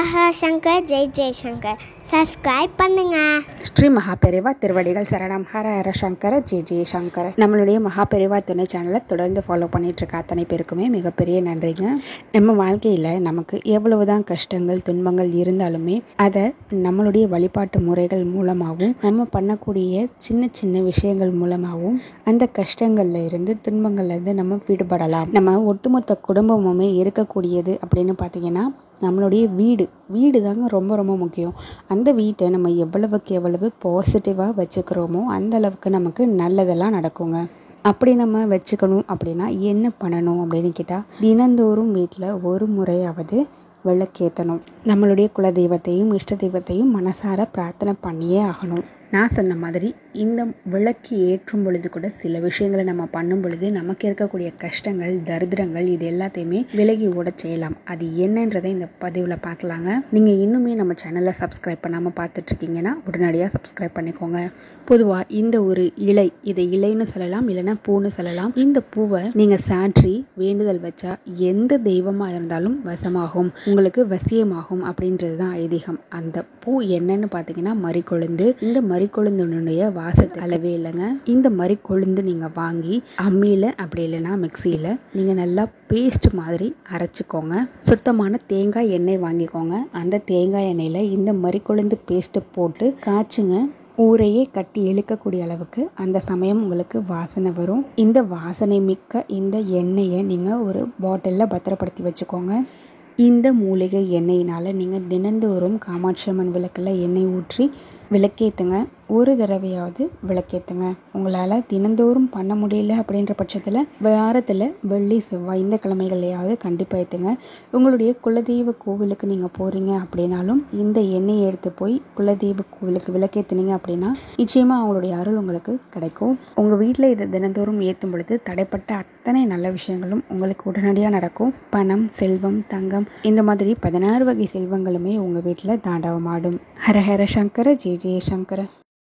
Hara Shankar Jai Jaishankar. Subscribe பண்ணுங்க. ஸ்ரீ மகாபெரிவா திருவடிகள் சரணம். ஹர ஹர சங்கர ஜெய் ஜெய்சங்கர். நம்மளுடைய மகாபெரிவா துணை சேனலை தொடர்ந்து ஃபாலோ பண்ணிட்டு இருக்க அத்தனை பேருக்குமே மிகப்பெரிய நன்றிங்க. நம்ம வாழ்க்கையில் நமக்கு எவ்வளவுதான் கஷ்டங்கள் துன்பங்கள் இருந்தாலுமே அதை நம்மளுடைய வழிபாட்டு முறைகள் மூலமாகவும் நம்ம பண்ணக்கூடிய சின்ன சின்ன விஷயங்கள் மூலமாகவும் அந்த கஷ்டங்கள்ல இருந்து துன்பங்கள்ல இருந்து நம்ம விடுபடலாம். நம்ம ஒட்டுமொத்த குடும்பமுமே இருக்கக்கூடியது அப்படின்னு பார்த்தீங்கன்னா நம்மளுடைய வீடு தாங்க ரொம்ப ரொம்ப முக்கியம். அந்த வீட்டை நம்ம எவ்வளவுக்கு எவ்வளவு பாசிட்டிவாக வச்சுக்கிறோமோ அந்த அளவுக்கு நமக்கு நல்லதெல்லாம் நடக்குங்க. அப்படி நம்ம வச்சுக்கணும் அப்படின்னா என்ன பண்ணணும் அப்படின்னு கேட்டால், தினந்தோறும் வீட்டில் ஒரு முறையாவது விளக்கேற்றணும். நம்மளுடைய குலதெய்வத்தையும் இஷ்ட தெய்வத்தையும் மனசார பிரார்த்தனை பண்ணியே ஆகணும். நான் சொன்ன மாதிரி இந்த விளக்கு ஏற்றும் பொழுது கூட சில விஷயங்களை நம்ம பண்ணும் பொழுது நமக்கு இருக்கக்கூடிய கஷ்டங்கள் தரித்திரங்கள் இது எல்லாத்தையுமே விலகி ஓட செய்யலாம். அது என்னன்றதை இந்த பதிவில் பார்க்கலாங்க. நீங்கள் இன்னுமே நம்ம சேனலை சப்ஸ்கிரைப் பண்ணாமல் பார்த்துட்ருக்கீங்கன்னா உடனடியாக சப்ஸ்கிரைப் பண்ணிக்கோங்க. பொதுவாக இந்த ஒரு இலை, இதை இலைன்னு சொல்லலாம், இல்லைன்னா பூன்னு சொல்லலாம். இந்த பூவை நீங்கள் சாற்றி வேண்டுதல் வச்சா எந்த தெய்வமாக இருந்தாலும் வசமாகும், உங்களுக்கு வசியமாகும் அப்படின்றது தான் ஐதீகம். அந்த பூ என்னன்னு பார்த்தீங்கன்னா மறிக்கொழுந்து. இந்த மறிக்கொழுந்துடைய வாசத்தை அளவே இல்லைங்க. இந்த மறிக்கொழுந்து நீங்கள் வாங்கி அம்மியில் அப்படி இல்லைன்னா மிக்சியில் நீங்கள் நல்லா பேஸ்ட் மாதிரி அரைச்சிக்கோங்க. சுத்தமான தேங்காய் எண்ணெய் வாங்கிக்கோங்க. அந்த தேங்காய் எண்ணெயில் இந்த மறிக்கொழுந்து பேஸ்ட்டை போட்டு காய்ச்சுங்க. ஊரையே கட்டி இழுக்கக்கூடிய அளவுக்கு அந்த சமயம் உங்களுக்கு வாசனை வரும். இந்த வாசனை மிக்க இந்த எண்ணெயை நீங்கள் ஒரு பாட்டிலில் பத்திரப்படுத்தி வச்சுக்கோங்க. இந்த மூலிகை எண்ணெயினால் நீங்கள் தினந்தோறும் காமாட்சி அம்மன் விளக்கில் எண்ணெய் ஊற்றி விளக்கேற்றுங்க. ஒரு தடவையாவது விளக்கேற்றுங்க. உங்களால் தினந்தோறும் பண்ண முடியல அப்படின்ற பட்சத்தில் வாரத்தில் வெள்ளி செவ்வாய் இந்த கிழமைகளையாவது கண்டிப்பாக ஏற்றுங்க. உங்களுடைய குலதெய்வ கோவிலுக்கு நீங்கள் போகிறீங்க அப்படின்னாலும் இந்த எண்ணெயை எடுத்து போய் குலதெய்வ கோவிலுக்கு விளக்கேற்றுனீங்க அப்படின்னா நிச்சயமாக அவங்களுடைய அருள் உங்களுக்கு கிடைக்கும். உங்கள் வீட்டில் இதை தினந்தோறும் ஏற்றும் பொழுது தடைப்பட்ட அத்தனை நல்ல விஷயங்களும் உங்களுக்கு உடனடியாக நடக்கும். பணம், செல்வம், தங்கம் இந்த மாதிரி 16 வகை செல்வங்களுமே உங்கள் வீட்டில் தாண்டவமாடும். ஹர ஹர சங்கர ஜெய ஜெய சங்கர.